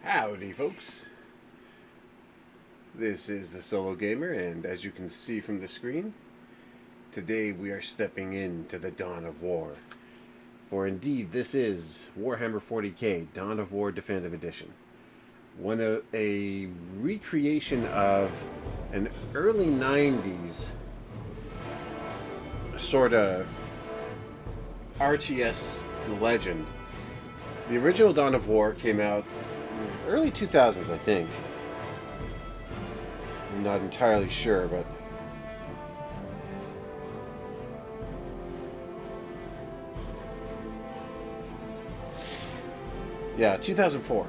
Howdy, folks. This is the Solo Gamer, and as you can see from the screen, today we are stepping into the Dawn of War. For indeed, this is Warhammer 40k Dawn of War Definitive Edition. A recreation of an early 90s sort of RTS legend. The original Dawn of War came out early 2000s, I think. I'm not entirely sure, but yeah, 2004.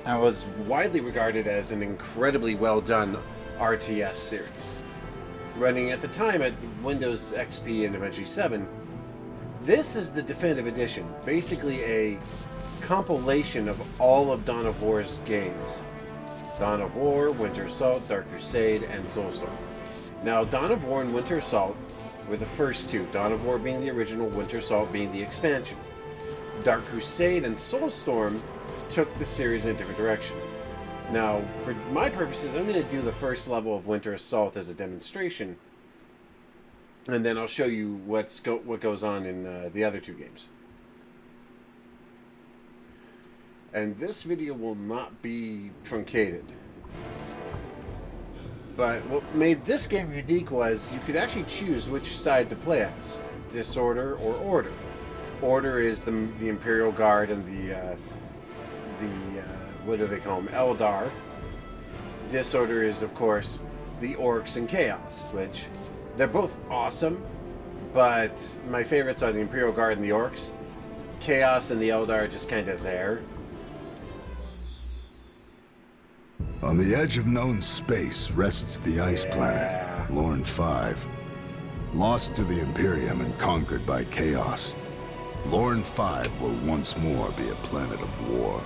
And was widely regarded as an incredibly well done RTS series. Running at the time at Windows XP and eventually 7, this is the Definitive Edition, basically a compilation of all of Dawn of War's games. Dawn of War, Winter Assault, Dark Crusade, and Soulstorm. Now, Dawn of War and Winter Assault were the first two, Dawn of War being the original, Winter Assault being the expansion. Dark Crusade and Soulstorm took the series in a different direction. Now, for my purposes, I'm going to do the first level of Winter Assault as a demonstration, and then I'll show you what goes on in the other two games. And this video will not be truncated. But what made this game unique was you could actually choose which side to play as. Disorder or Order. Order is the Imperial Guard and the what do they call them? Eldar. Disorder is, of course, the Orcs and Chaos, which they're both awesome, but my favorites are the Imperial Guard and the Orcs. Chaos and the Eldar are just kind of there. On the edge of known space rests the ice planet, Lorn 5. Lost to the Imperium and conquered by Chaos, Lorn 5 will once more be a planet of war.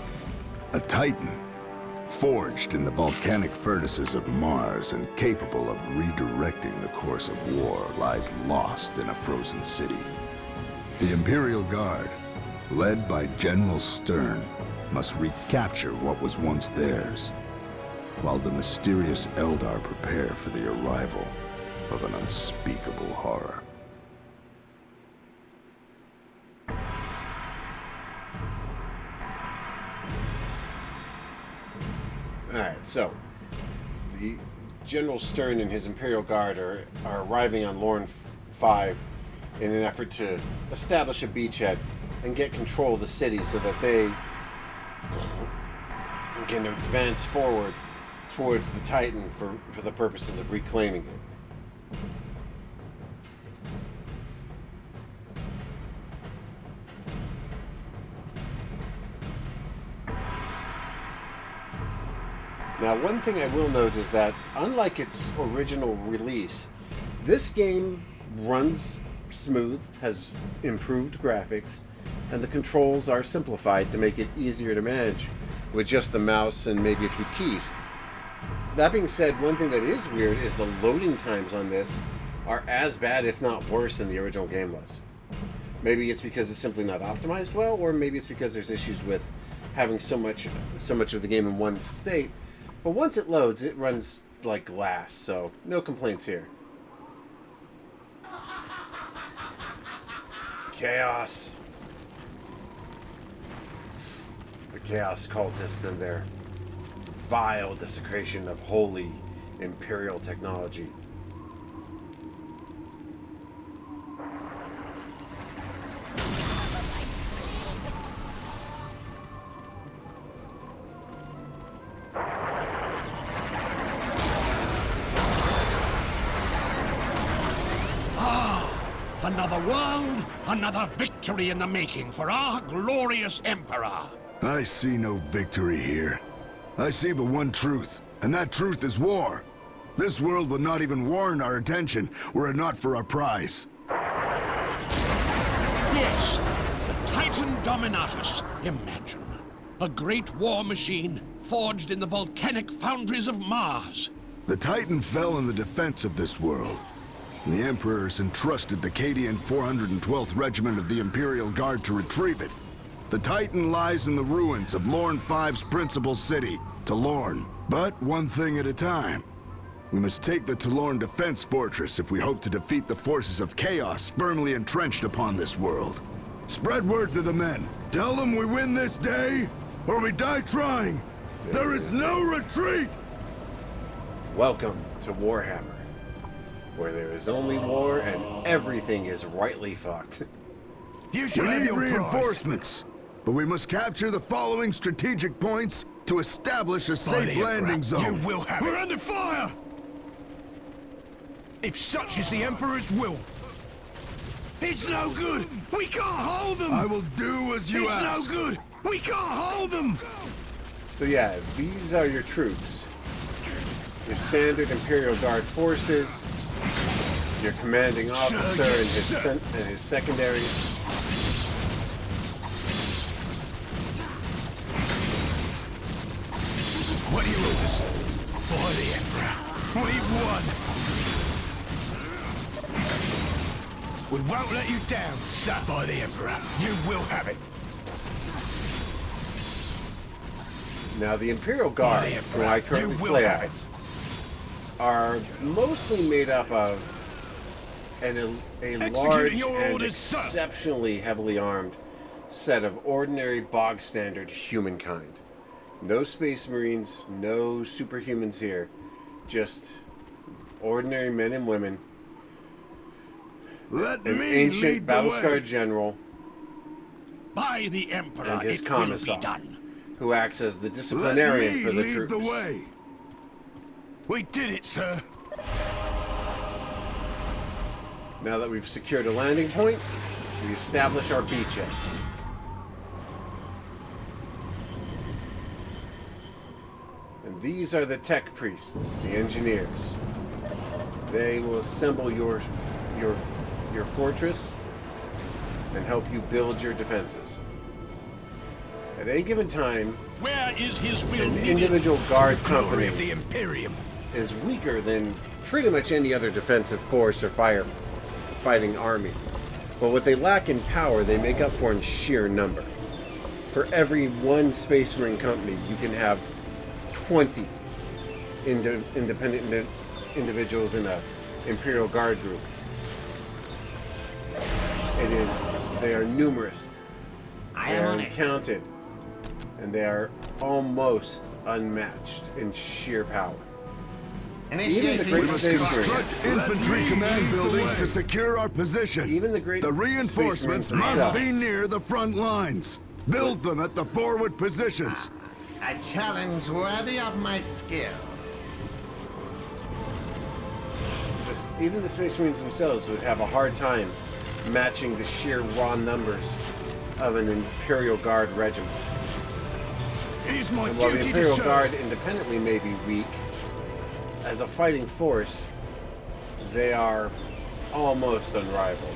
A Titan, forged in the volcanic furnaces of Mars and capable of redirecting the course of war, lies lost in a frozen city. The Imperial Guard, led by General Stern, must recapture what was once theirs, while the mysterious Eldar prepare for the arrival of an unspeakable horror. Alright, so the General Stern and his Imperial Guard are arriving on Lorn 5 in an effort to establish a beachhead and get control of the city so that they can advance forward towards the Titan for the purposes of reclaiming it. Now, one thing I will note is that, unlike its original release, this game runs smooth, has improved graphics, and the controls are simplified to make it easier to manage with just the mouse and maybe a few keys. That being said, one thing that is weird is the loading times on this are as bad, if not worse, than the original game was. Maybe it's because it's simply not optimized well, or maybe it's because there's issues with having so much of the game in one state. But once it loads, it runs like glass, so no complaints here. Chaos. The Chaos cultists and their vile desecration of holy Imperial technology. Another world, another victory in the making for our glorious Emperor. I see no victory here. I see but one truth, and that truth is war. This world would not even warrant our attention were it not for our prize. Yes, the Titan Dominatus. Imagine. A great war machine forged in the volcanic foundries of Mars. The Titan fell in the defense of this world. The Emperors entrusted the Cadian 412th Regiment of the Imperial Guard to retrieve it. The Titan lies in the ruins of Lorn V's principal city, Talorn. But one thing at a time. We must take the Talorn Defense Fortress if we hope to defeat the forces of Chaos firmly entrenched upon this world. Spread word to the men. Tell them we win this day, or we die trying. There is no retreat! Welcome to Warhammer, where there is only war and everything is rightly fucked. We need reinforcements, but we must capture the following strategic points to establish a safe landing zone. You will have it. We're under fire! If such is the Emperor's will. It's no good! We can't hold them! I will do as you ask. It's no good! We can't hold them! So yeah, these are your troops. Your standard Imperial Guard forces, your commanding officer and his secondaries. What are your orders? By the Emperor, we've won! We won't let you down, sir. By the Emperor, you will have it. Now the Imperial Guard, who I currently play as, are mostly made up of a large and exceptionally heavily armed set of ordinary bog standard humankind. No Space Marines, no superhumans here, just ordinary men and women. Let An me ancient lead the battle-scarred way. general By the Emperor, and his it will be commissar, done. who acts as the Let disciplinarian me for the lead troops. the way. We did it, sir. Now that we've secured a landing point, we establish our beachhead. And these are the tech priests, the engineers. They will assemble your fortress and help you build your defenses. At any given time, Where is his will an needed? individual guard Glory company of the Imperium. is weaker than pretty much any other defensive force or fighting army. But what they lack in power, they make up for in sheer number. For every one Space Marine company, you can have 20 independent individuals in a Imperial Guard group. They are numerous, they are uncounted, and they are almost unmatched in sheer power. Even the We great must Space construct Marines, infantry command buildings to secure our position. even the great The Space reinforcements Marines must themselves, be near the front lines. Build them at the forward positions. A challenge worthy of my skill. even the Space Marines themselves would have a hard time matching the sheer raw numbers of an Imperial Guard regiment. It is my And while the duty to Imperial serve. Guard independently may be weak, as a fighting force, they are almost unrivaled.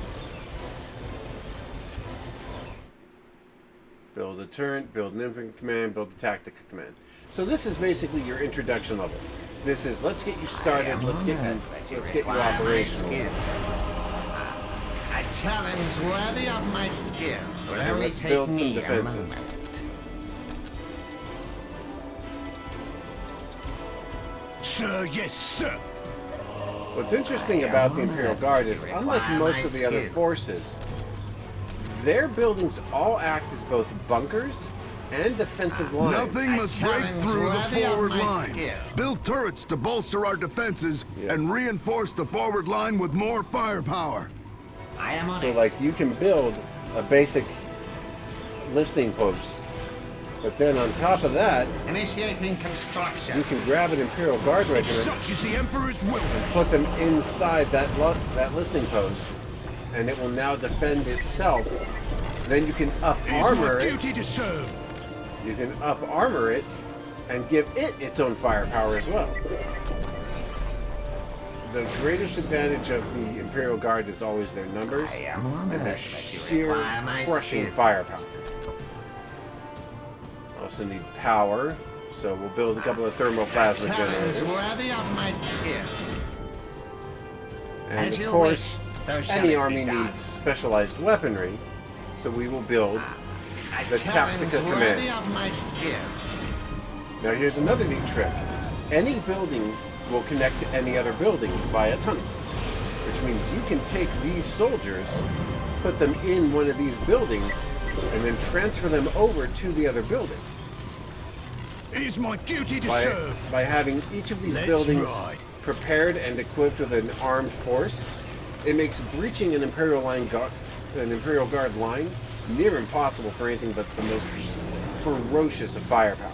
Build a turret, build an infantry command, build a tactical command. So this is basically your introduction level. This is let's get you started, let's get you operational. A challenge worthy of my skill. Will And only let's take build some me a defenses. moment. Sir, yes, sir. What's interesting about the Imperial Guard is, unlike most of the other forces, their buildings all act as both bunkers and defensive lines. Nothing must break challenge through the worthy of forward my line. skill. Build turrets to bolster our defenses and reinforce the forward line with more firepower. I am on So, it. like, you can build a basic listening post, but then on top of that, Initiating construction. you can grab an Imperial Guard If regiment, such is the Emperor's will. put them inside that listening post, and it will now defend itself. Then you can up It is armor my it. duty to serve. You can up armor it and give it its own firepower as well. The greatest advantage of the Imperial Guard is always their numbers I am on and their it, but you sheer require my crushing skill. firepower. Also need power, so we'll build a couple of thermoplasma Challenge generators. worthy of my skill. And As of you course, wish, so shall it any be army done. needs specialized weaponry, so we will build A the Challenge Tactica worthy Command. of my skill. Now here's another neat trick. Any building will connect to any other building via tunnel, which means you can take these soldiers, put them in one of these buildings, and then transfer them over to the other building. It is my duty to serve. By having each of these Let's buildings ride. prepared and equipped with an armed force, it makes breaching an Imperial Guard line near impossible for anything but the most ferocious of firepower.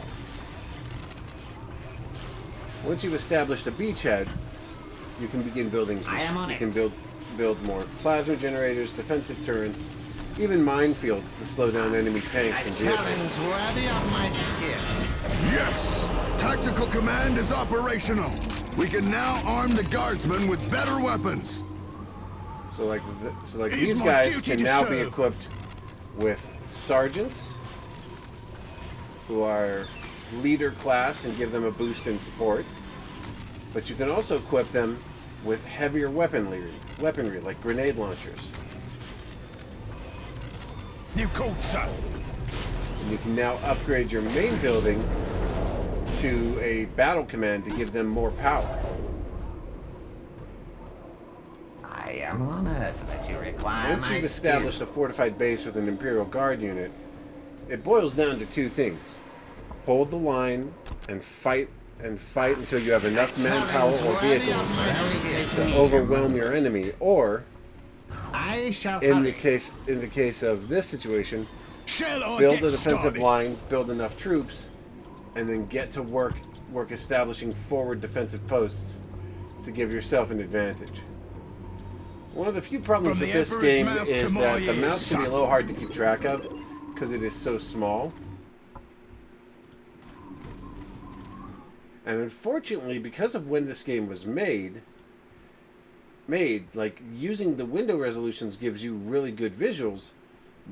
Once you've established a beachhead, you can begin building. I am on you it. can build more plasma generators, defensive turrets, even minefields to slow down enemy A tanks and vehicles. challenge worthy of my skill. Yes! Tactical Command is operational. We can now arm the guardsmen with better weapons. So like It is these my guys duty can to now be serve. equipped with sergeants who are leader class and give them a boost in support. But you can also equip them with heavier weaponry like grenade launchers. You called, sir. And you can now upgrade your main building to a battle command to give them more power. I am honored that you require Once my you've established a fortified base with an Imperial Guard unit, it boils down to two things. Hold the line and fight until you have enough manpower or vehicles to overwhelm your enemy, or I shall in the hurry. case of this situation, Shall I build get a defensive started? line, build enough troops, and then get to work establishing forward defensive posts to give yourself an advantage. One of the few problems From with the this Emperor's game mouth to is my that the ears, mouse can be a son. little hard to keep track of because it is so small. And unfortunately, because of when this game was made, like using the window resolutions gives you really good visuals,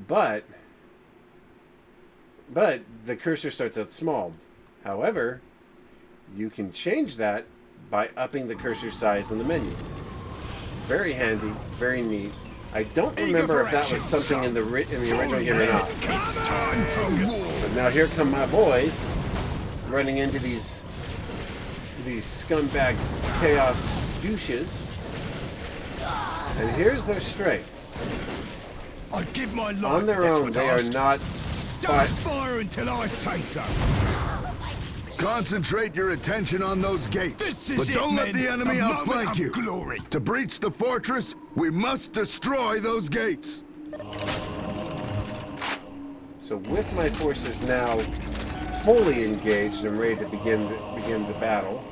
but the cursor starts out small. However, you can change that by upping the cursor size in the menu. Very handy, very neat. I don't Eager remember for if that action, was something son. in the original Fully game or not. It's time for war. But now here come my boys, running into these scumbag chaos douches. And here's their strength. I give my life. On their that's own, what they I are ask. not. Don't fire until I say so. Concentrate your attention on those gates, This is but it, don't let men. the enemy A moment outflank of you. glory. To breach the fortress, we must destroy those gates. So with my forces now fully engaged and ready to begin the battle,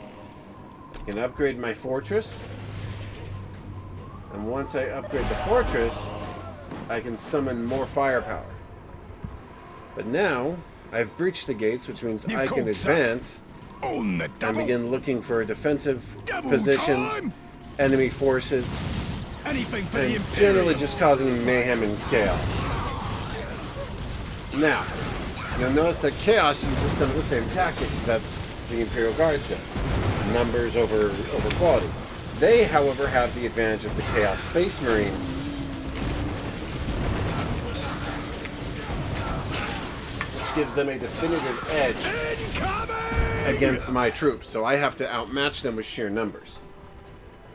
I can upgrade my fortress. And once I upgrade the fortress, I can summon more firepower. But now I've breached the gates, which means You I can called, sir. advance On the and double. begin looking for defensive Double positions, time. enemy forces, Anything for the and Imperium. generally just causing mayhem and chaos. Now, you'll notice that Chaos uses some of the same tactics that the Imperial Guard does. Numbers over quality. They, however, have the advantage of the Chaos Space Marines, which gives them a definitive edge Incoming! against my troops, so I have to outmatch them with sheer numbers.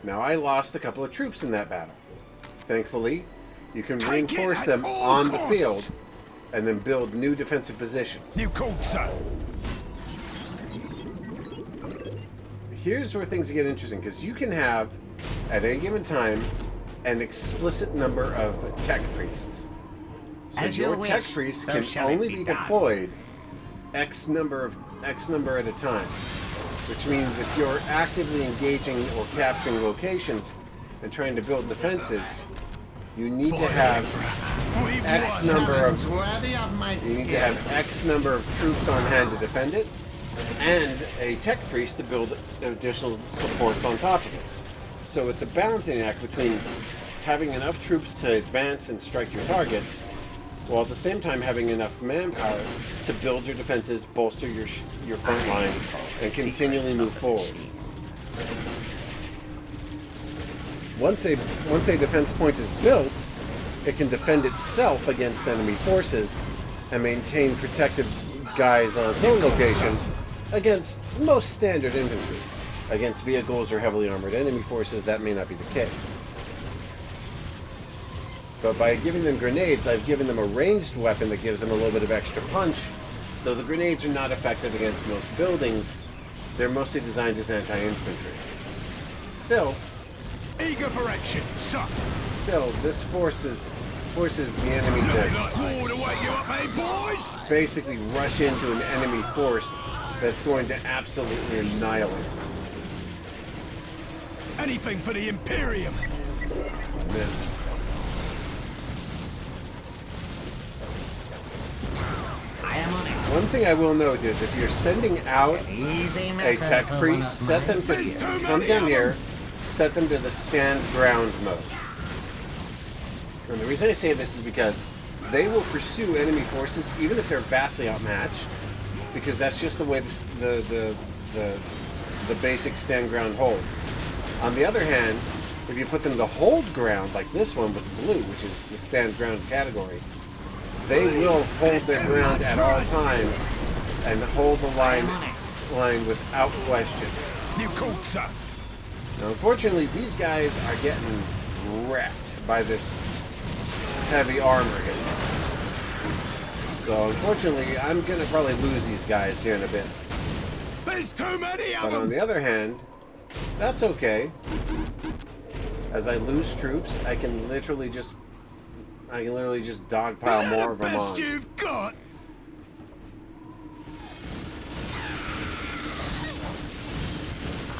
Now, I lost a couple of troops in that battle. Thankfully, you can Take it reinforce at them all on the costs. field and then build new defensive positions. You called, sir. Here's where things get interesting, because you can have, at any given time, an explicit number of tech priests. So As you your tech wish, priest so can shall it only be be done. deployed X number at a time. Which means if you're actively engaging or capturing locations and trying to build defenses, you need to have We've X won. number of Worthy of my You skill. need to have X number of troops on hand to defend it, and a tech priest to build additional supports on top of it. So it's a balancing act between having enough troops to advance and strike your targets, while at the same time having enough manpower to build your defenses, bolster your front lines, and continually move forward. Once a defense point is built, it can defend itself against enemy forces, and maintain protective guys on its own location against most standard infantry. Against vehicles or heavily armored enemy forces, that may not be the case. But by giving them grenades, I've given them a ranged weapon that gives them a little bit of extra punch. Though the grenades are not effective against most buildings, they're mostly designed as anti-infantry. Still, Eager for action, sir. this forces the enemy Nothing to like war to wake you up, eh, boys? basically rush into an enemy force that's going to absolutely annihilate them. Anything for the Imperium. Man. I am on it. One thing I will note is if you're sending out Easy a matter tech for priest, one of set them mine. to come down here, set them to the stand ground mode. And the reason I say this is because they will pursue enemy forces even if they're vastly outmatched, because that's just the way the basic stand ground holds. On the other hand, if you put them to hold ground, like this one with blue, which is the stand ground category, they will hold their ground at all times and hold the line without question. You called, sir. Now, unfortunately, these guys are getting wrecked by this heavy armor hit. So, unfortunately, I'm going to probably lose these guys here in a bit. There's too many of But on them. the other hand, that's okay. As I lose troops, I can literally just dogpile more of them on. Best you've got.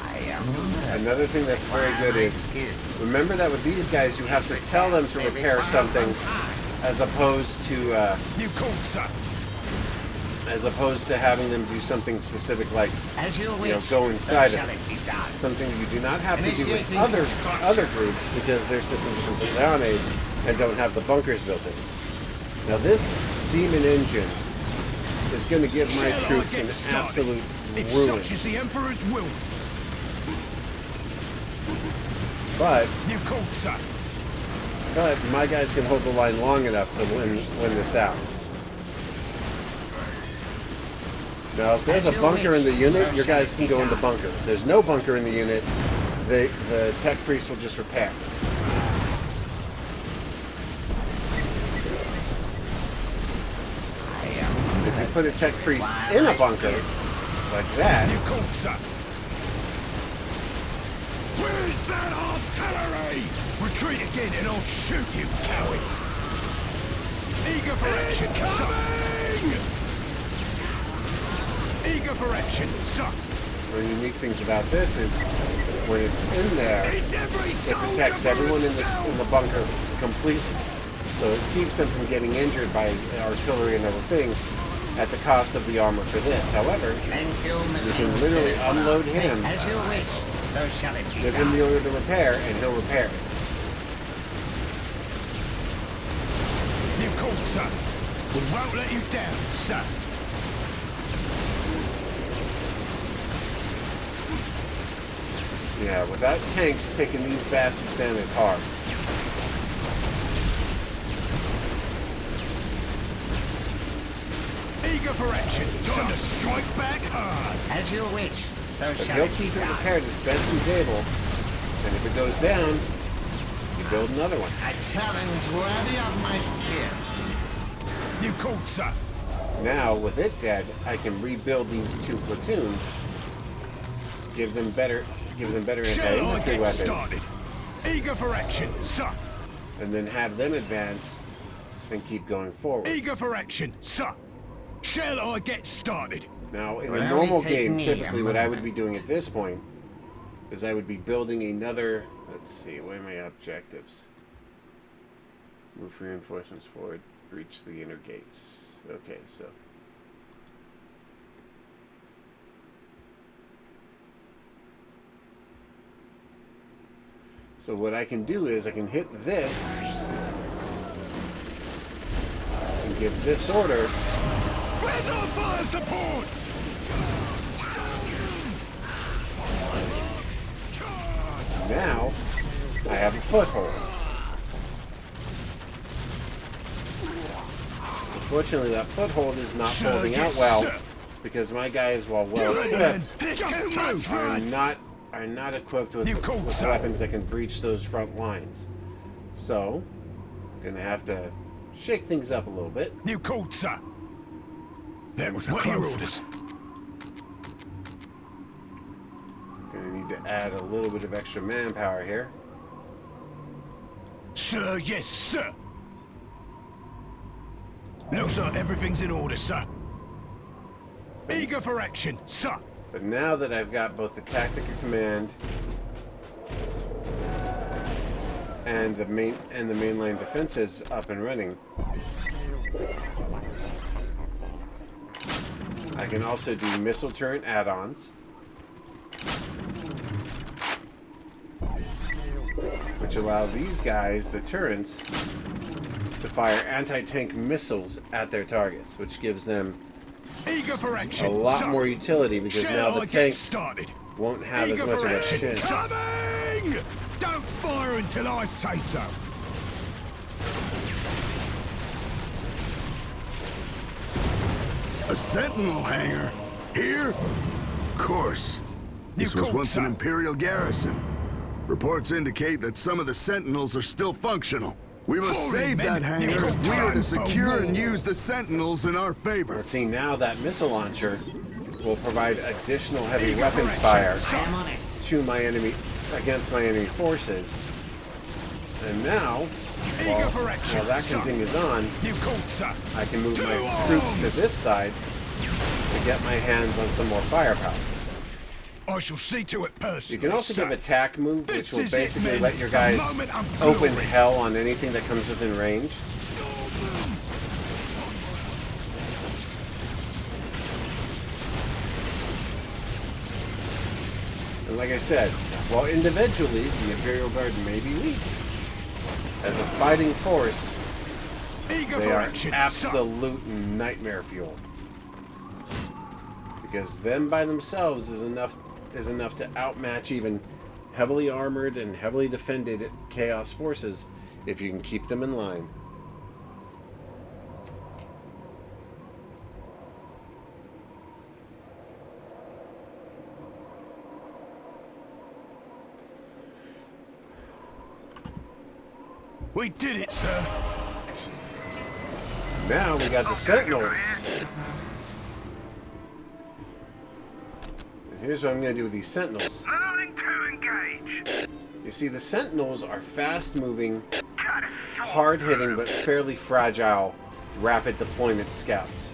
I am on it. Another thing that's very good is, remember that with these guys, you have to tell them to repair something, as opposed to You called, sir. having them do something specific like As you you wish. know, go inside so of shall it. it be done. Something you do not have to do with Initiating construction. other groups because their systems are completely on-aid and don't have the bunkers built in. Now this demon engine is going to give my Shall I troops get an started? absolute It's ruin. such as the Emperor's will. But You called, sir. my guys can hold the line long enough to win this out. Now, if there's a bunker in the unit, your guys can go in the bunker. If there's no bunker in the unit, the tech priest will just repair. If you put a tech priest in a bunker, like that, You called, sir. Where's that artillery? Retreat again and I'll shoot you, cowards. Eager for action, sir. Eager for action, sir. one of the unique things about this is when it's in there, It's every it soldier protects for everyone in himself. the bunker completely. So it keeps them from getting injured by artillery and other things at the cost of the armor for this. However, Thank you, you can literally unload him, As you wish. So shall it be give him done. the order to repair, and he'll repair it. You called, sir. We won't let you down, sir. Yeah, without tanks taking these bastards down is hard. Eager for action. Time to strike back hard. As you wish. So But shall he'll it be keep it done. repaired as best he's able. And if it goes down, you build another one. A challenge worthy of my skill. You called, sir. Now, with it dead, I can rebuild these two platoons, give them better Shall I anti-infantry get weapons, started? Eager for action, sir. and then have them advance and keep going forward. Eager for action, sir. Shall I get started? Now, in Well, a normal take game, me typically a what I would moment. be doing at this point is I would be building another. Let's see, what are my objectives? Move reinforcements forward, breach the inner gates. Okay, so. So what I can do is I can hit this and give this order. Where's our fire support? Now I have a foothold. The Unfortunately, that foothold is not Sir, holding out yes, well sir. because my guys, while well Good man. equipped, It's too much for us. are not equipped with, You called, with sir. weapons that can breach those front lines. So, gonna have to shake things up a little bit. You called, sir. That was what your orders. Gonna need to add a little bit of extra manpower here. Sir, yes, sir. Looks like everything's in order, sir. Eager for action, sir. But now that I've got both the tactical command and the mainline defenses up and running, I can also do missile turret add-ons, which allow these guys, the turrets, to fire anti-tank missiles at their targets, which gives them Eager for action, a lot sir. more utility because Shall now the I get tanks started? won't have as Eager much for of a action. chance. Coming! Don't fire until I say so. A sentinel hangar? Here? Of course. This You was called, once an sir. Imperial garrison. Reports indicate that some of the sentinels are still functional. We must Holy save men, that you hangar called if we are to time for secure and war. use the sentinels in our favor. Let's see, now that missile launcher will provide additional heavy Eager weapons for fire action, I am on it. to my enemy, against my enemy forces. And now, Eager for action, while that sir. continues on, You called, sir. I can move To my troops to arms! this side to get my hands on some more firepower. I shall see to it You personally, can also sir. give attack move, which This will is it, basically men. let your The guys moment of open glory. hell on anything that comes within range. And like I said, while individually the Imperial Guard may be weak, as a fighting force, Eager they for are action, sir. absolute nightmare fuel. Because them by themselves is enough to outmatch even heavily armored and heavily defended Chaos forces if you can keep them in line. We did it, sir. Now we got the Sentinels. And here's what I'm going to do with these Sentinels. Learning to engage. You see, the Sentinels are fast-moving, hard-hitting, but fairly fragile, rapid deployment scouts.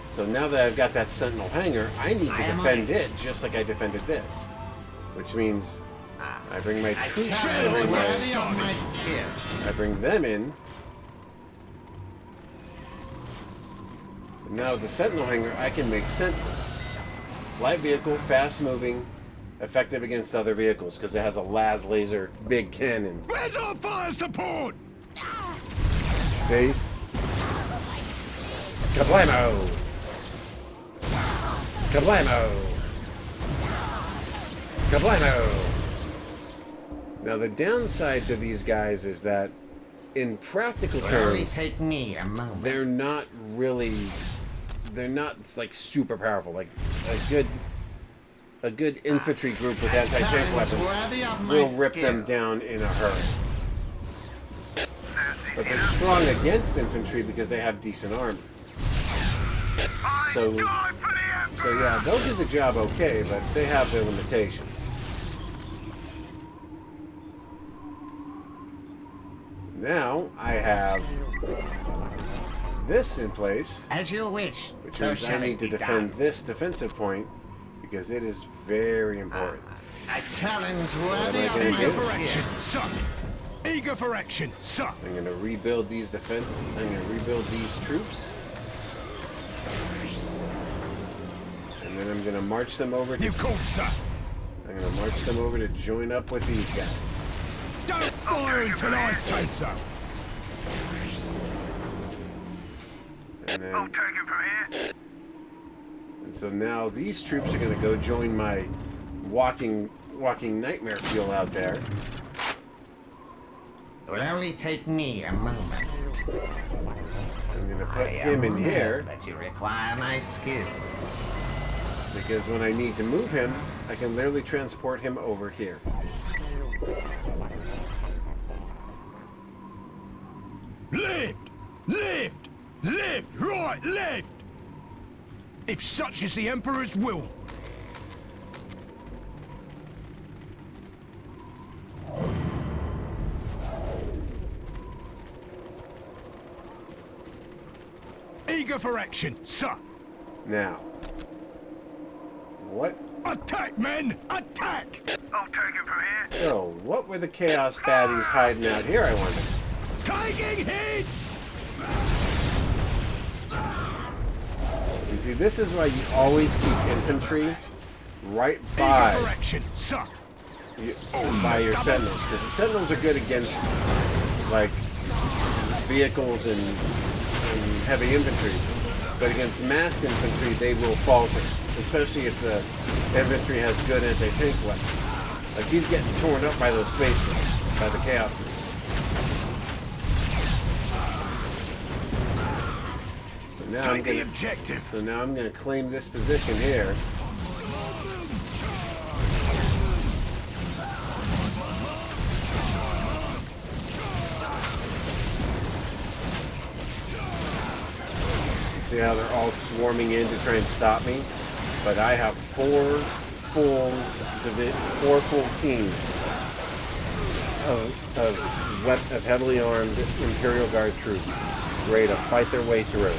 So now that I've got that Sentinel hangar, I need to I am defend on it. it just like I defended this. Which means I bring my troops, Challenge I worthy of my skill. bring them in. Now the Sentinel hangar, I can make Sentinels. Light vehicle, fast-moving, effective against other vehicles because it has a las laser big cannon. Where's our fire support? See? Kablamo! Kablamo! Kablamo! Now the downside to these guys is that in practical Will only terms, take me a moment. they're not like super powerful. Like a good infantry group with anti-tank Challenge weapons worthy of my will rip them skill. down in a hurry. But they're strong against infantry because they have decent armor. So yeah, they'll do the job okay, but they have their limitations. Now I have this in place, As you wish, which so means I shall need it to be defend done. this defensive point because it is very important. A challenge worthy am I of gonna my do? Eager for action, skill. sir. Eager for action, sir. I'm going to rebuild these I'm going to rebuild these troops. And then I'm going to march them over to You called, sir. I'm going to march them over to join up with these guys. Don't fire until I say so. And then take it from here. and so now these troops are going to go join my walking nightmare fuel out there. It will only take me a moment. I'm gonna put I him am in here honored that you require my skill. because when I need to move him, I can literally transport him over here. Left! Left! Left! Right! Left! If such is the Emperor's will. Eager for action, sir! Now, what? Attack, men! Attack! I'll take him from here. So, what were the Chaos baddies hiding out here, I wonder? Taking hits! You see, this is why you always keep infantry right Eager by for action, sir! by your sentinels, because the sentinels are good against like vehicles and heavy infantry, but against massed infantry they will falter, especially if the infantry has good anti-tank weapons. Like he's getting torn up by those space marines, by the chaos marines. So now Take the objective! So now I'm going to claim this position here. See how they're all swarming in to try and stop me? But I have four full teams of heavily armed Imperial Guard troops ready to fight their way through.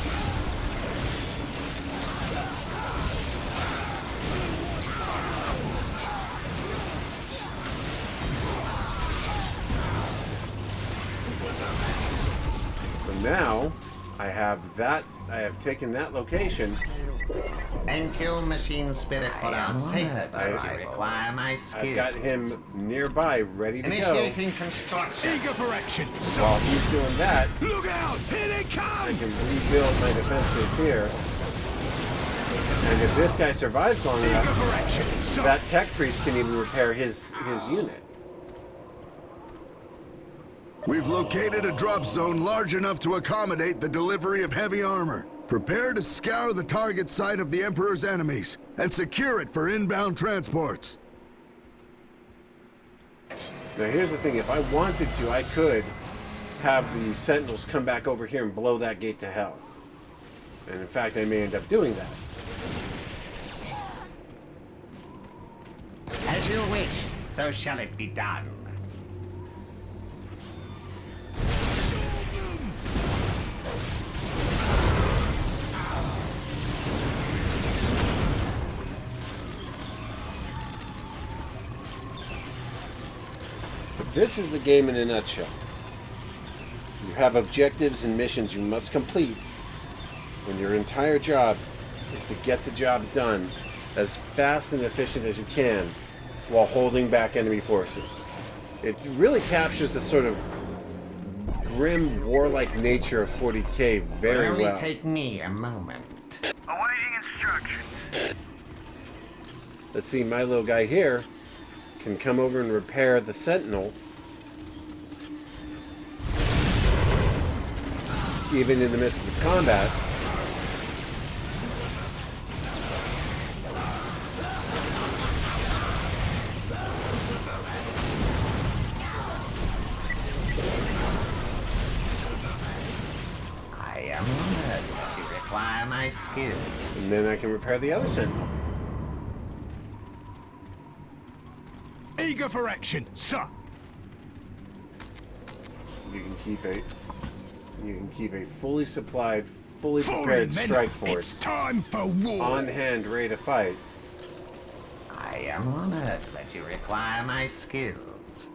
So now I have taken that location. Thank you, machine spirit, for our safe arrival. You require my skill. I've got him nearby, ready to go. Initiating construction. Eager for action, sir! While he's doing that, Look out! Here they I come! can rebuild my defenses here. And if this guy survives long Eager enough, for action, sir! that tech priest can even repair his unit. We've located a drop zone large enough to accommodate the delivery of heavy armor. Prepare to scour the target site of the Emperor's enemies and secure it for inbound transports. Now here's the thing, if I wanted to, I could have the Sentinels come back over here and blow that gate to hell. And in fact, I may end up doing that. As you wish, so shall it be done. But this is the game in a nutshell. You have objectives and missions you must complete, when your entire job is to get the job done as fast and efficient as you can while holding back enemy forces. It really captures the sort of grim, warlike nature of 40K very It'll only well. take me a moment. Awaiting instructions. Let's see, my little guy here can come over and repair the Sentinel, even in the midst of combat. I am honored that you require my skill. And then I can repair the other Sentinel. Eager for action, sir! You can keep a fully supplied, fully Forward, prepared men! strike It's force time for war! on hand, ready to fight. I am honored that you require my skills.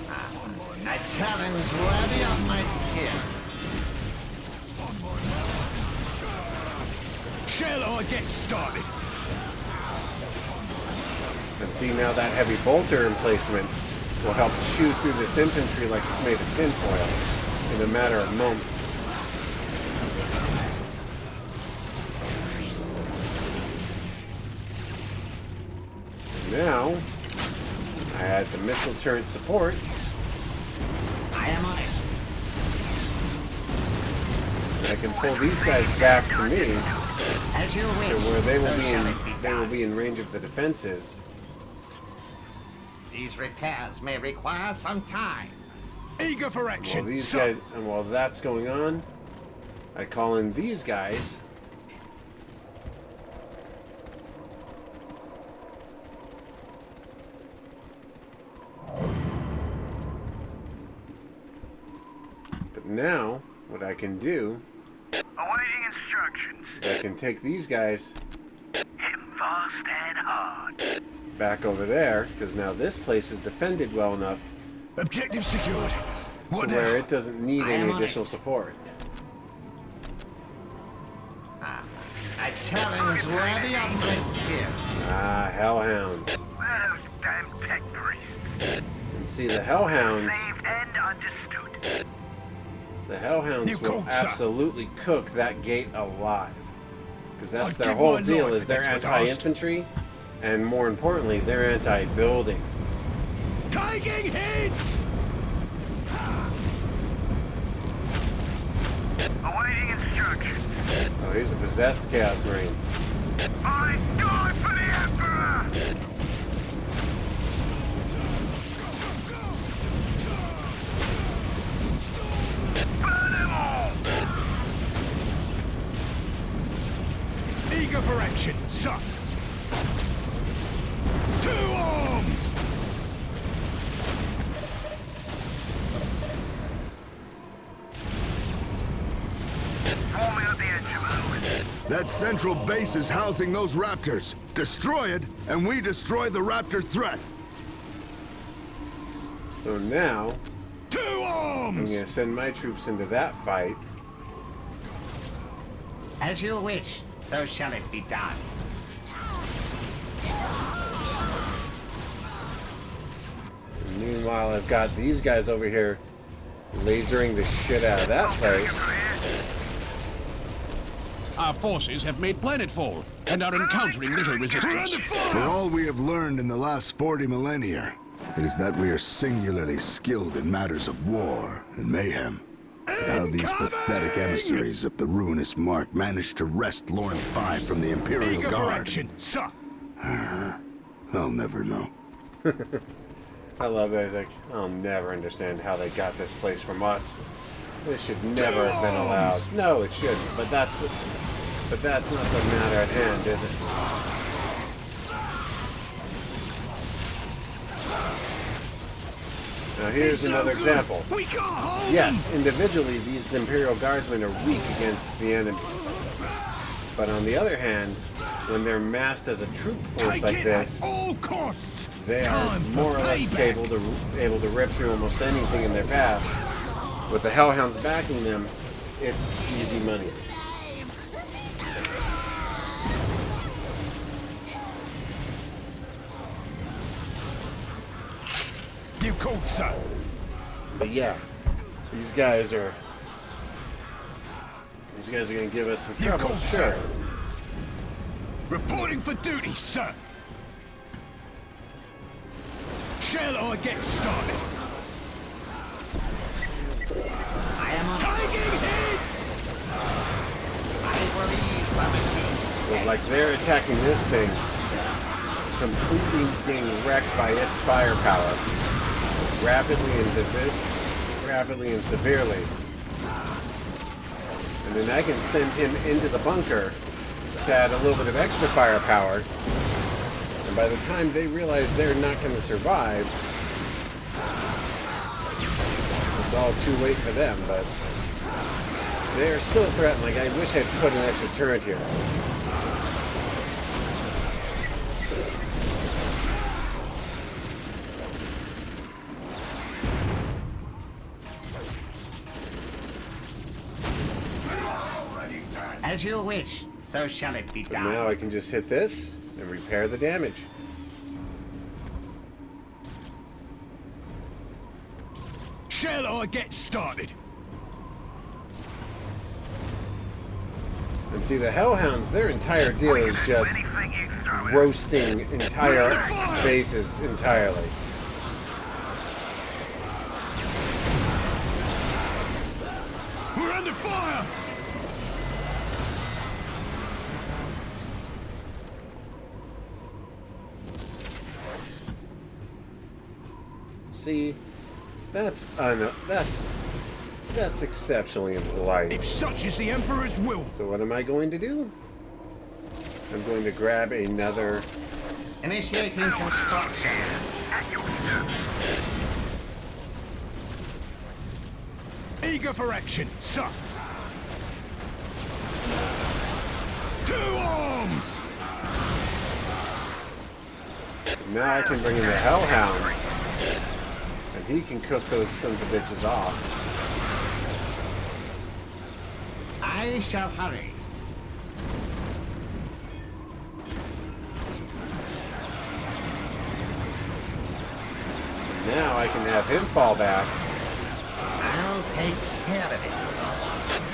A challenge worthy of my skill. Shall I get started? And see, now that heavy bolter emplacement will help chew through this infantry like it's made of tinfoil in a matter of moments. Now, I add the missile turret support. I am on it. I can pull these guys back to me, As you wish, to where they so will be shall in it be they will done. be in range of the defenses. These repairs may require some time. Eager for While action, these sir. guys, and while that's going on, I call in these guys. But now, what I can do, Awaiting instructions. I can take these guys Hit 'em fast and hard. back over there, because now this place is defended well enough Objective secured. What to where now? it doesn't need I am any on additional it. support. A challenge worthy of my skill. Ah, Hellhounds. Where those damn tech priests? And see, the Hellhounds, Saved and understood. the Hellhounds You will cold, sir. absolutely cook that gate alive. Because that's I'd their give whole my deal, life is if they're that's what asked. anti-infantry, and more importantly, they're anti-building. Taking hits! Awaiting instructions. Oh, he's a possessed Chaos Marine. I die for the Emperor! Burn them all! Eager for action, sir. 2 arms! Forming at the edge of That central base is housing those raptors. Destroy it, and we destroy the raptor threat. So now, 2 I'm arms! going to send my troops into that fight. As you wish, so shall it be done. And meanwhile, I've got these guys over here lasering the shit out of that place. Our forces have made planetfall and are encountering little We're under resistance. For fire! all we have learned in the last 40 millennia, it is that we are singularly skilled in matters of war and mayhem. How these Incoming! pathetic emissaries of the ruinous mark managed to wrest Lorn 5 from the Imperial Eager for Guard, action, sir. I'll never know. I love that. Like, I'll never understand how they got this place from us. This should never have been allowed. No, it shouldn't. But that's not the matter at hand, is it? Now here's It's no another good. example. We can't hold Yes, them. individually these Imperial Guardsmen are weak against the enemy. But on the other hand, when they're massed as a troop force Take like it this, at all costs. they are Time for more or less payback. able to rip through almost anything in their path. With the Hellhounds backing them, it's easy money. You called, sir. But yeah, these guys are going to give us some You trouble. called, Sure. sir. Reporting for duty, sir. Shall I get started? I am on. Taking hits! I will ease the machine. But like they're attacking this thing, completely being wrecked by its firepower, rapidly and severely. And then I can send him into the bunker to add a little bit of extra firepower. And by the time they realize they're not going to survive, it's all too late for them. But they're still threatened. Like, I wish I'd put an extra turret here. As you wish, so shall it be But done. now I can just hit this and repair the damage. Shall I get started? And see, the Hellhounds, their entire deal is just Anything you throw at roasting entire bases entirely. We're under fire! See, that's exceptionally impolite. If such is the Emperor's will, So what am I going to do? I'm going to grab another. Initiating construction. eager for action, sir. To arms! Now I can bring in the Hellhound, and he can cook those sons of bitches off. I shall hurry. Now I can have him fall back. I'll take care of it.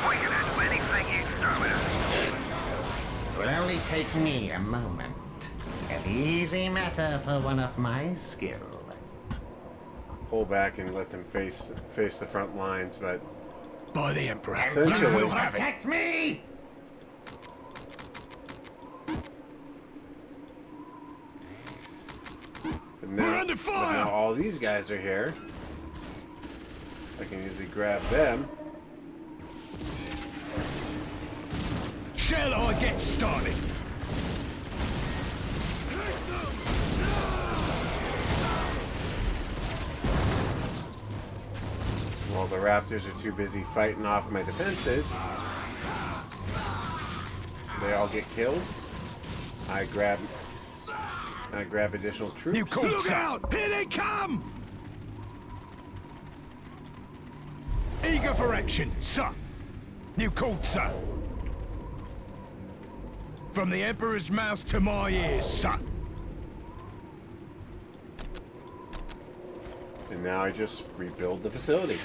We can do anything you throw at us. It will only take me a moment. An easy matter for one of my skill. Pull back and let them face the front lines, but By the Emperor, Essentially. you will have it. Protect me! now, We're under fire! now all these guys are here. I can easily grab them. Shall I get started? While the Raptors are too busy fighting off my defenses, they all get killed. I grab additional troops. You call Look out! Here they come! Eager for action, sir. You called, sir. From the Emperor's mouth to my ears, sir. And now I just rebuild the facility.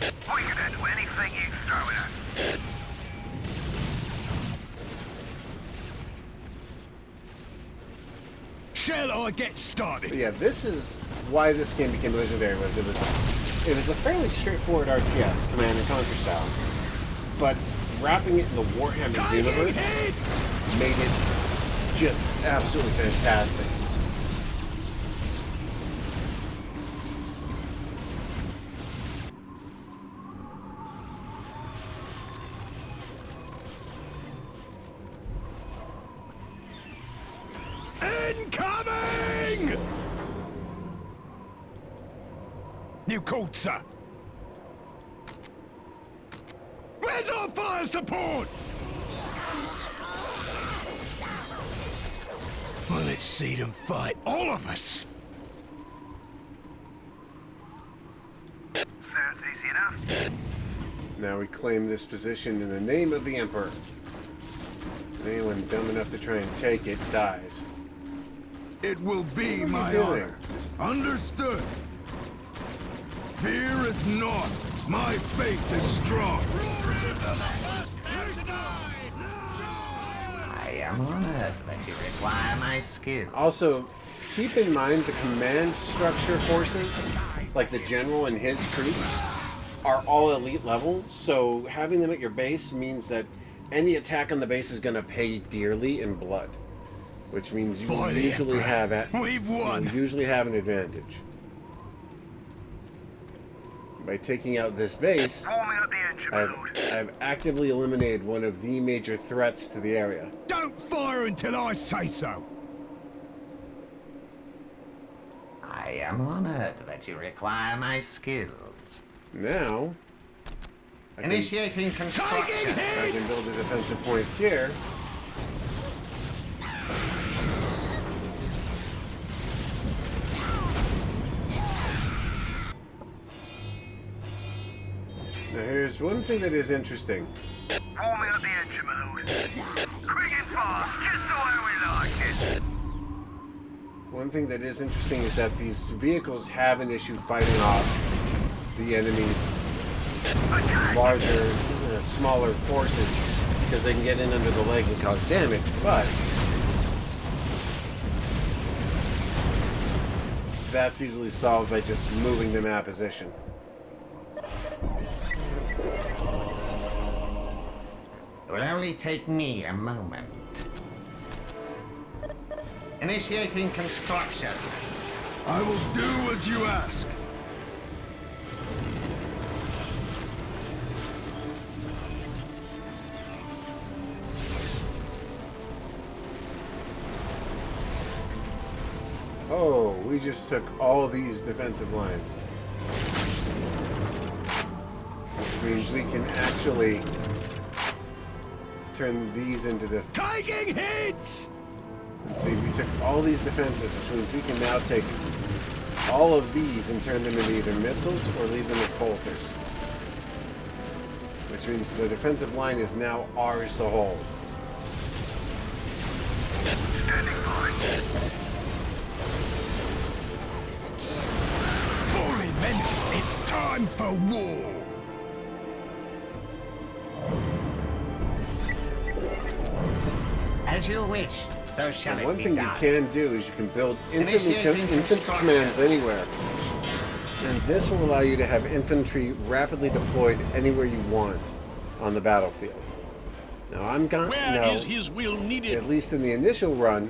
We can do anything you throw at us. Shall I get But started? yeah, this is why this game became legendary. It was a fairly straightforward RTS, Command and Conquer style, but wrapping it in the Warhammer Taking universe hits! made it just absolutely fantastic. Incoming! You called, sir. Where's our fire support? Well, let's see them fight, all of us. Sounds easy enough. Now we claim this position in the name of the Emperor. And anyone dumb enough to try and take it dies. It will be my doing? honor. Understood. Fear is naught. My faith is strong. I am honored that you require my skill. Also, keep in mind the command structure forces, like the general and his troops, are all elite level, so having them at your base means that any attack on the base is going to pay dearly in blood, which means you By will the usually Emperor, have we've won. you usually have an advantage. By taking out this base, Warming up the engine, my lord. I've actively eliminated one of the major threats to the area. Don't fire until I say so. I am honored that you require my skills. Now, I can Initiating construction. Taking build hits! a defensive point here. Now here's one thing that is interesting. Warming up the engine, my lord. Quick and fast, just the way we like it. One thing that is interesting is that these vehicles have an issue fighting off the enemy's larger, smaller forces because they can get in under the legs and cause damage, but that's easily solved by just moving them out of position. It will will only take me a moment. Initiating construction. I will do as you ask. Oh, we just took all these defensive lines. Which means we can actually turn these into the... Taking hits! Let's see, we took all these defenses, which means we can now take all of these and turn them into either missiles or leave them as bolters. Which means the defensive line is now ours to hold. Standing by. Falling men, it's time for war! As you wish, so shall it One be thing you done. can do is you can build Initiating infantry construction. commands anywhere. And this will allow you to have infantry rapidly deployed anywhere you want on the battlefield. Now I'm gonna Where is his will needed? at least in the initial run,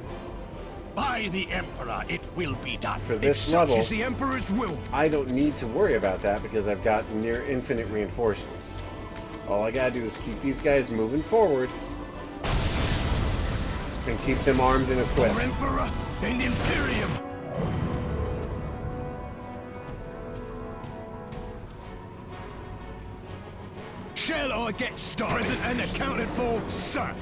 By the Emperor, it will be done. for If this such level, is the Emperor's will, I don't need to worry about that because I've got near infinite reinforcements. All I gotta do is keep these guys moving forward and keep them armed and for equipped. Emperor and Imperium! Shall I get started? Present and accounted for, sir.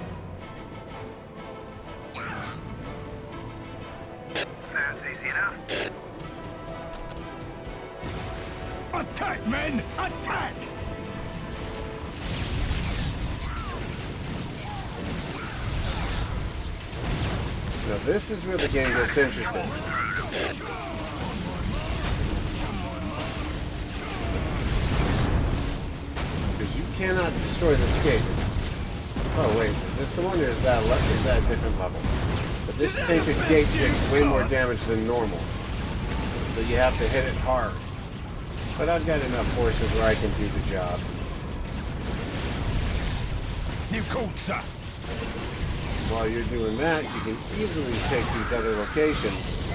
Sounds easy enough. Attack, men! Attack! Now this is where the game gets interesting. Because you cannot destroy this gate. Oh wait, is this the one or is that a different level? But this tainted gate takes way more damage than normal. So you have to hit it hard. But I've got enough forces where I can do the job. New code, sir. While you're doing that, you can easily take these other locations.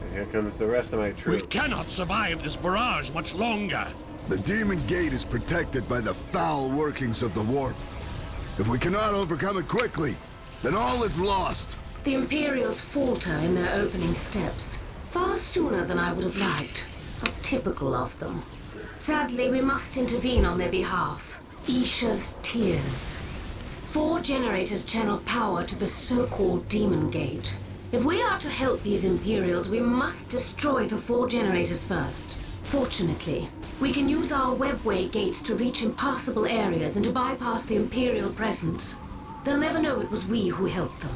And here comes the rest of my We troops. cannot survive this barrage much longer. The Demon Gate is protected by the foul workings of the warp. If we cannot overcome it quickly, then all is lost. The Imperials falter in their opening steps, far sooner than I would have liked. How typical of them. Sadly, we must intervene on their behalf. Isha's tears. 4 generators channel power to the so-called Demon Gate. If we are to help these Imperials, we must destroy the 4 generators first. Fortunately, we can use our webway gates to reach impassable areas and to bypass the Imperial presence. They'll never know it was we who helped them.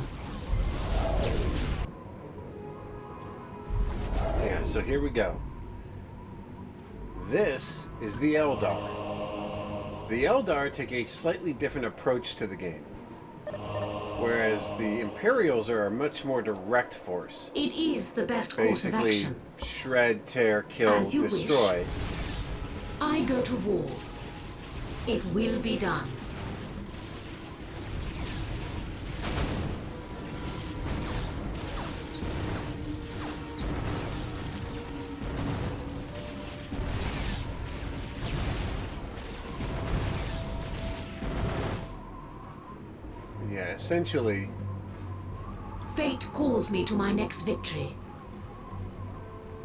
Yeah, so here we go. This is the Eldar. The Eldar take a slightly different approach to the game. Whereas the Imperials are a much more direct force. It is the best course of Basically, action. shred, tear, kill, As you destroy. wish. I go to war. It will be done. Yeah, essentially, Fate calls me to my next victory.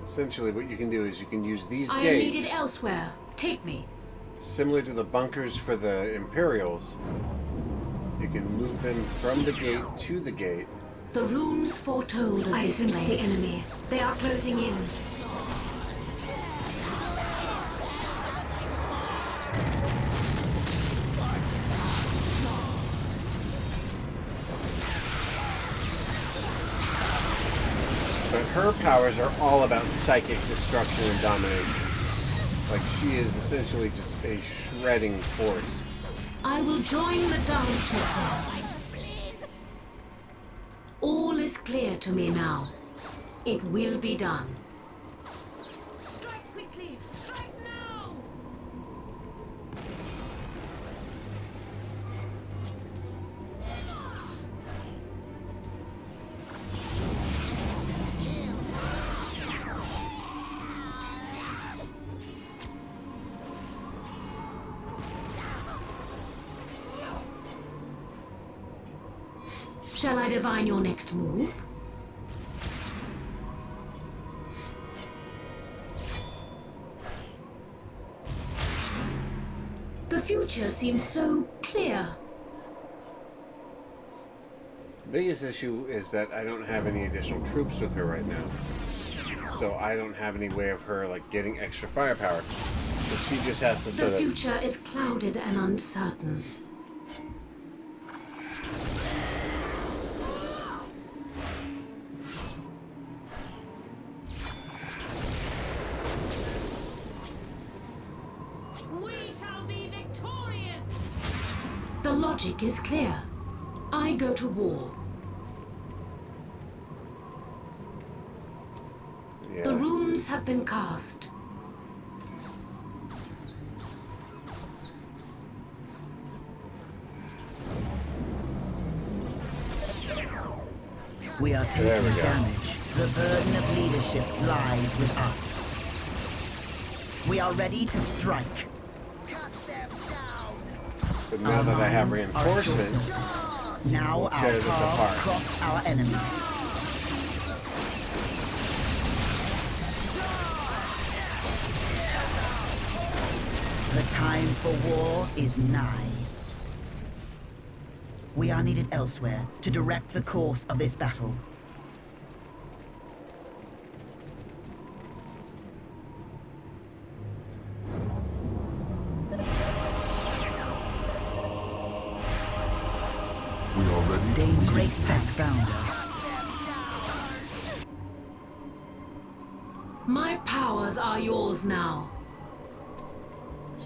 what you can do is you can use these I am gates, needed elsewhere. Take me. similar to the bunkers for the Imperials. You can move them from the gate to the gate. The runes foretold of I this sense place. the enemy. They are closing in. But her powers are all about psychic destruction and domination. Like, she is essentially just a shredding force. I will join the dance of death. All is clear to me now. It will be done. Strike quickly! Strike now! Shall I divine your next move? The future seems so clear. The biggest issue is that I don't have any additional troops with her right now. So I don't have any way of her like getting extra firepower. So she just has to sort The of... future is clouded and uncertain. We shall be victorious! The logic is clear. I go to war. Yeah. The runes have been cast. We are taking There we go. damage. The burden of leadership lies with us. We are ready to strike. But now that I have Our minds are at your reinforcements, service. Now we'll our tear this paths apart. cross our enemies. The time for war is nigh. We are needed elsewhere to direct the course of this battle. We are ready. Dame Great Pest found us. My powers are yours now.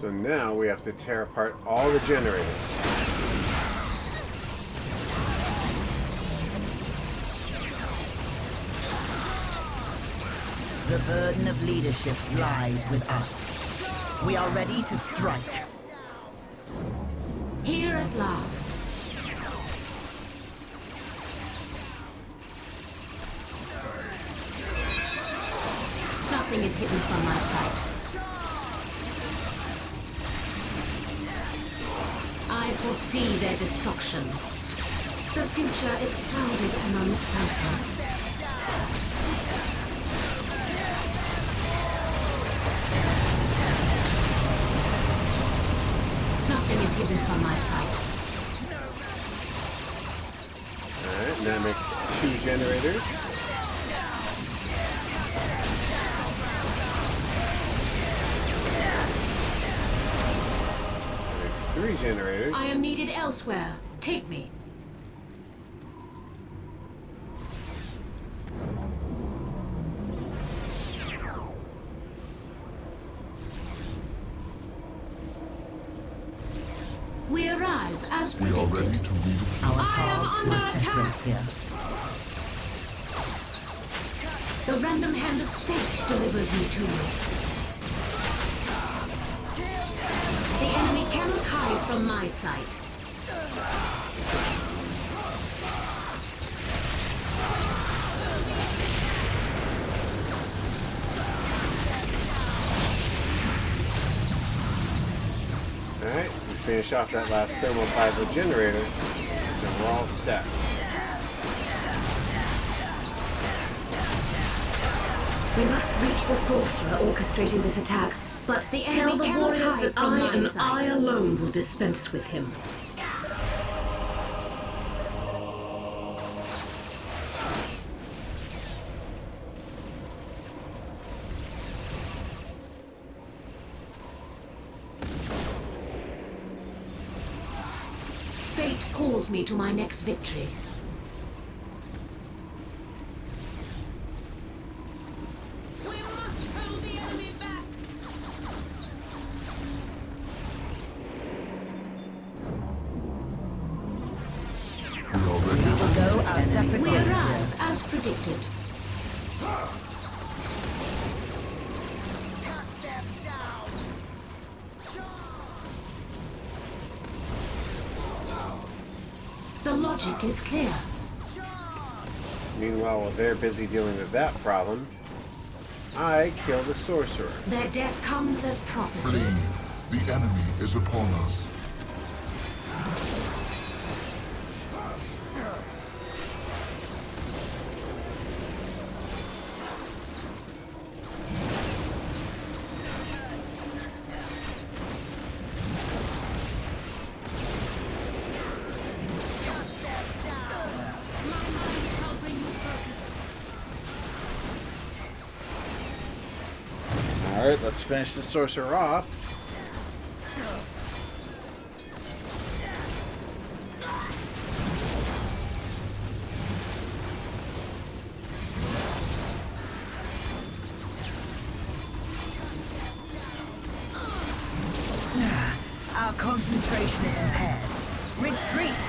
so now we have to tear apart all the generators. The burden of leadership lies with us. We are ready to strike. Here at last. Nothing is hidden from my sight. I foresee their destruction. The future is clouded and uncertain. Nothing is hidden from my sight. Alright, and that makes 2 generators. That makes 3 generators. I am needed elsewhere. Take me. We arrive as We are ready predicted. to lead. Our I am paths under will separate attack. here. The random hand of fate delivers me to you. The enemy cannot hide from my sight. Alright, we finish off that last thermal plasma generator, and we're all set. We must reach the sorcerer orchestrating this attack, but the enemy Tell the cannot warriors hide that from I my and sight. I alone will dispense with him. Fate calls me to my next victory. We must hold the enemy back. Decepticons We here. arrive as predicted. The logic is clear. Meanwhile, while they're busy dealing with that problem, I kill the sorcerer. Their death comes as prophecy. The enemy is upon us. Alright, let's finish the sorcerer off. Our concentration is impaired. Retreat!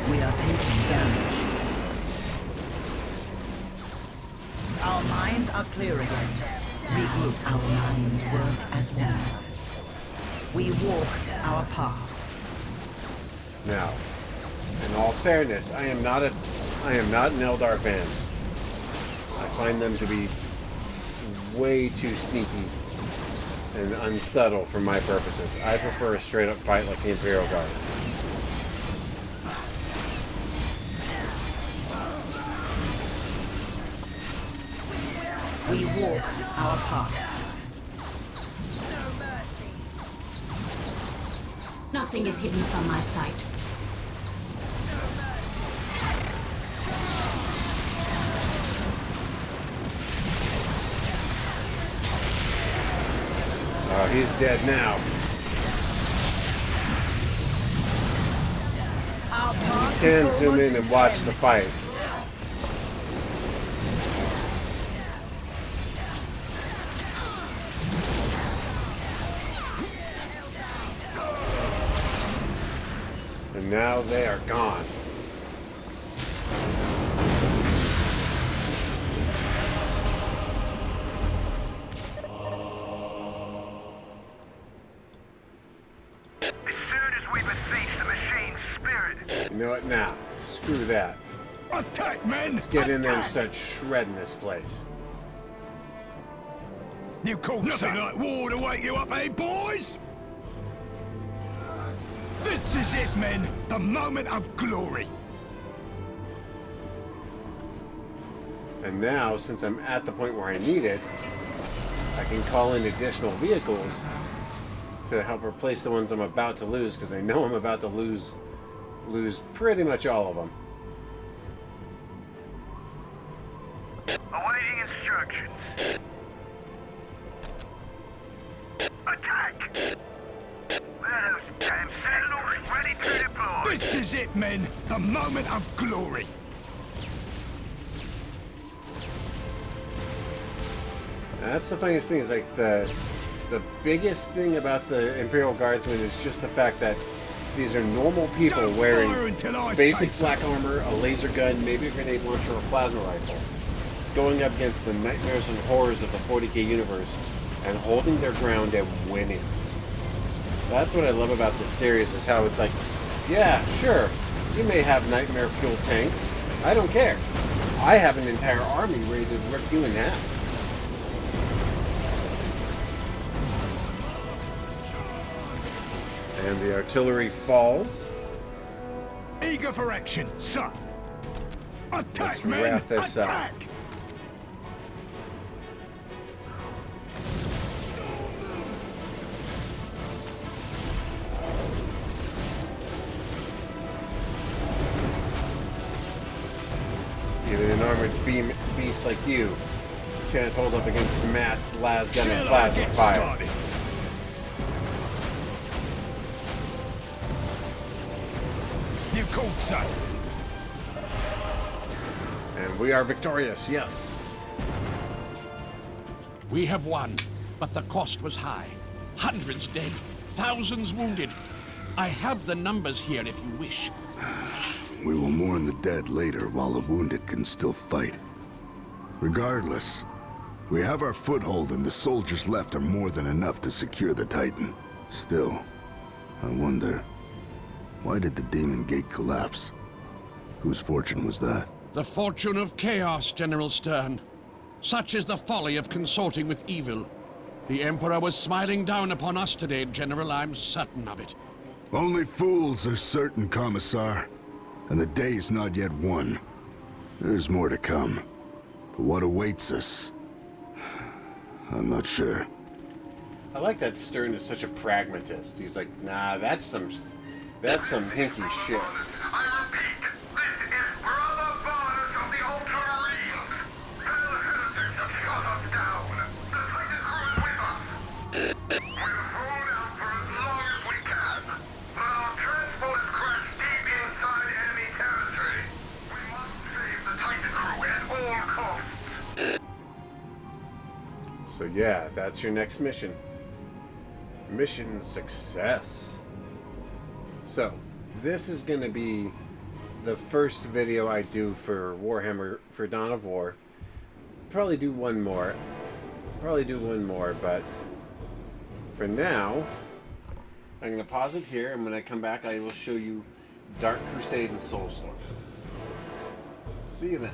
We are taking damage. Our minds are clear again. Regroup. Our minds work as one. We walk our path. Now, in all fairness, I am not an Eldar fan. I find them to be way too sneaky and unsubtle for my purposes. I prefer a straight-up fight like the Imperial Guard. We walk our path. Nothing is hidden from my sight. Oh, he's dead now. Our path You can is zoom in almost and watch end. the fight. And now they are gone. As soon as we beseech the machine's spirit, You know what? Now, screw that. Attack, men! Let's get in there and Attack! start shredding this place. You called nothing like war to wake you up, eh, boys? This is it, men. The moment of glory. And now, since I'm at the point where I need it, I can call in additional vehicles to help replace the ones I'm about to lose, because I know I'm about to lose pretty much all of them. awaiting instructions. Attack! Where are those damn sentinels ready to deploy? This is it, men. The moment of glory. And that's the funniest thing, is like the biggest thing about the Imperial Guardsmen is just the fact that these are normal people Don't wearing fire until I basic say flak armor, a laser gun, maybe a grenade launcher, or a plasma rifle, going up against the nightmares and horrors of the 40k universe and holding their ground and winning. That's what I love about this series, is how it's like, yeah, sure, you may have nightmare fuel tanks. I don't care. I have an entire army ready to rip you in half. And the artillery falls. Eager for action, sir. Attack, Let's men! wrap this up. Attack! Even an armored beast like you can't hold up against a masked lasgun and Shall I plasma get fire. started? You called, sir. And we are victorious, yes. We have won, but the cost was high. Hundreds dead, thousands wounded. I have the numbers here if you wish. we will mourn the dead later while the wounded can still fight. Regardless, we have our foothold and the soldiers left are more than enough to secure the Titan. Still, I wonder, why did the Demon Gate collapse? Whose fortune was that? The fortune of chaos, General Stern. Such is the folly of consorting with evil. The Emperor was smiling down upon us today, General. I'm certain of it. Only fools are certain, Commissar. And the day is not yet won. There's more to come. But what awaits us? I'm not sure. I like that Stern is such a pragmatist. He's like, nah, that's some hinky shit. I repeat, this is Brother Barnes of the Ultramarines. They're the heretics that shot us down. The Titan crew is with us. We'll hold out for as long as we can. But our transport is crashed deep inside enemy territory. We must save the Titan crew at all costs. So yeah, that's your next mission. Mission success. So, this is going to be the first video I do for Warhammer for Dawn of War. Probably do one more, but for now, I'm going to pause it here, and when I come back, I will show you Dark Crusade and Soulstorm. See you then.